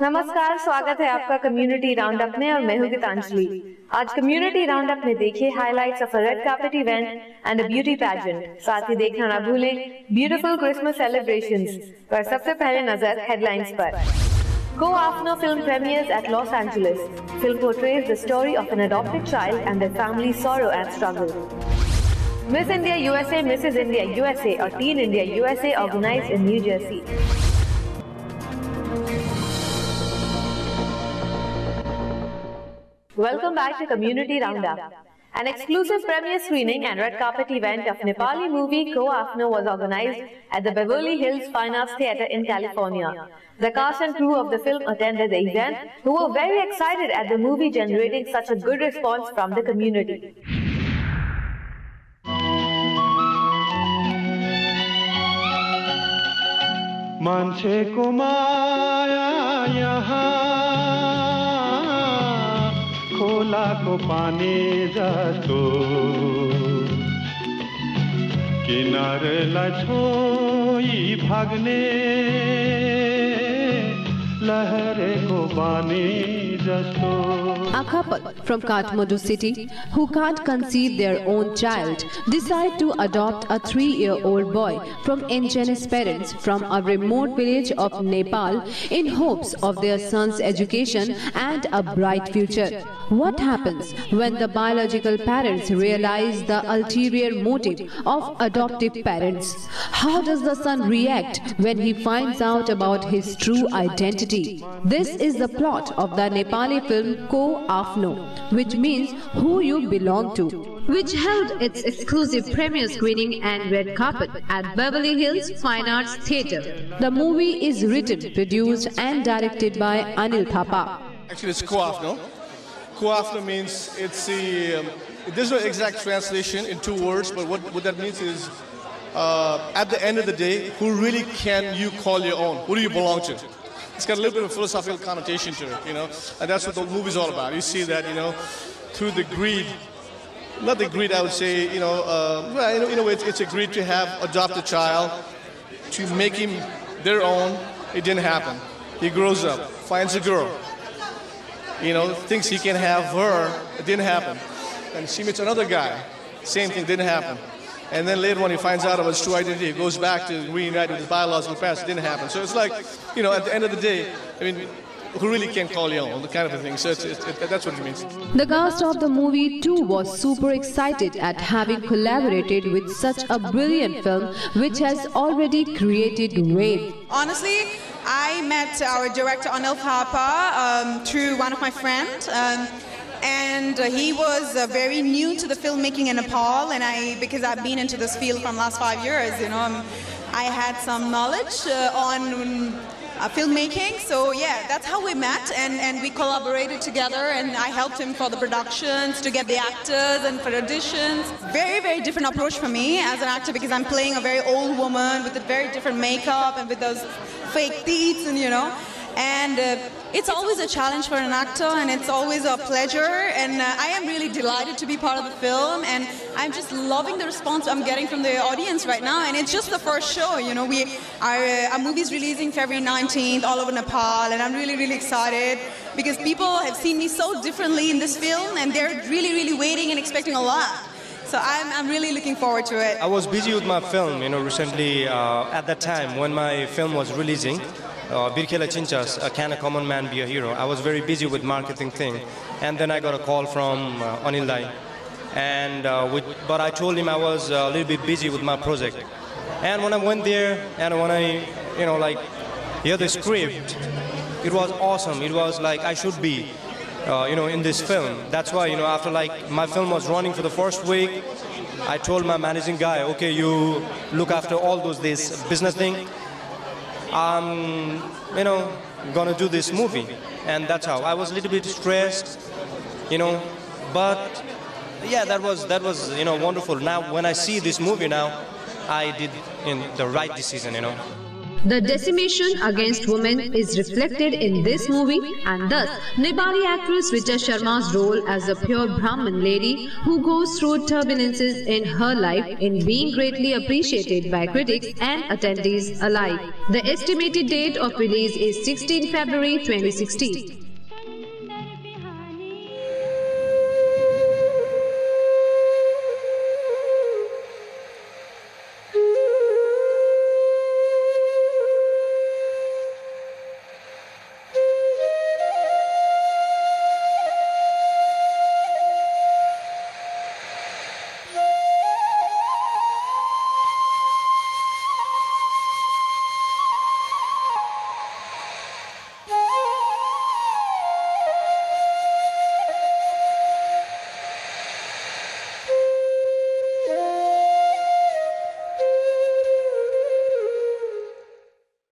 नमस्कार, स्वागत है आपका कम्युनिटी राउंड अप में और मैं हूं गीतांजलि। आज कम्युनिटी राउंड अप में देखिए highlights of a red carpet event and a beauty pageant. साथ ही देखना ना भूलें ब्यूटीफुल क्रिसमस सेलिब्रेशंस। पर सबसे पहले नजर हेडलाइंस पर। Co-Afno film premieres at Los Angeles. Film portrays the story of an adopted child and their family's sorrow and struggle. Miss India USA, Mrs. India USA or Teen India USA organized in New Jersey. Welcome back to Community Roundup. An exclusive premiere screening and red carpet event of Nepali movie Co-Afno was organized at the Beverly Hills Fine Arts Theatre in California. The cast and crew of the film attended the event, who were very excited at the movie generating such a good response from the community. मान्छेको माया यहाँ खोलाको पानी जस्तो किनारलाई छोई भाग्ने लहरेको बानी जस्तो. A couple from Kathmandu city who can't conceive their own child decide to adopt a 3-year-old boy from indigenous parents from a remote village of Nepal in hopes of their son's education and a bright future. What happens when the biological parents realize the ulterior motive of adoptive parents? How does the son react when he finds out about his true identity? This is the plot of the Nepali film Co-Afno, which means who you belong to, which held its exclusive premiere screening and red carpet at Beverly Hills Fine Arts Theatre. The movie is written, produced and directed by Anil Thapa. Actually, it's Co-Afno. Co-Afno means there's no exact translation in 2 words, but what that means is at the end of the day, who really can you call your own? Who do you belong to? It's got a little bit of a philosophical connotation to it, and that's what the movie's all about. You see that, through the greed, not the greed, I would say, it's a greed to have adopt a child, to make him their own. It didn't happen. He grows up, finds a girl, thinks he can have her. It didn't happen. And she meets another guy, same thing, didn't happen. And then later when he finds out about his true identity, he goes back to reunite with his biological parents. It didn't happen. So it's like, at the end of the day, who really can call you on, the kind of a thing. So that's what it means. The cast of the movie too was super excited at having collaborated with such a brilliant film which has already created wave. Honestly, I met our director Anil Thapa through one of my friends. And he was very new to the filmmaking in Nepal, and because I've been into this field from the last 5 years, I had some knowledge on filmmaking. So yeah, that's how we met, and we collaborated together, and I helped him for the productions, to get the actors and for auditions. Very, very different approach for me as an actor, because I'm playing a very old woman with a very different makeup and with those fake teeth, and it's always a challenge for an actor, and it's always a pleasure, and I am really delighted to be part of the film, and I'm just loving the response I'm getting from the audience right now, and it's just the first show. Our movie's releasing February 19th all over Nepal, and I'm really, really excited because people have seen me so differently in this film, and they're really, really waiting and expecting a lot. So I'm really looking forward to it. I was busy with my film, recently at that time when my film was releasing. Birkhela Chinchas, Can a Common Man Be a Hero? I was very busy with marketing thing, and then I got a call from Anil Dai, and but I told him I was a little bit busy with my project. And when I went there, and when I, hear the script, it was awesome. It was like I should be, in this film. That's why, after my film was running for the first week, I told my managing guy, okay, you look after all this business thing. I'm, gonna do this movie, and that's how. I was a little bit stressed, but yeah, that was wonderful. Now, when I see this movie now, I did the right decision, The decimation against women is reflected in this movie, and thus Nepali actress Richa Sharma's role as a pure Brahmin lady who goes through turbulences in her life in being greatly appreciated by critics and attendees alike. The estimated date of release is 16 February 2016.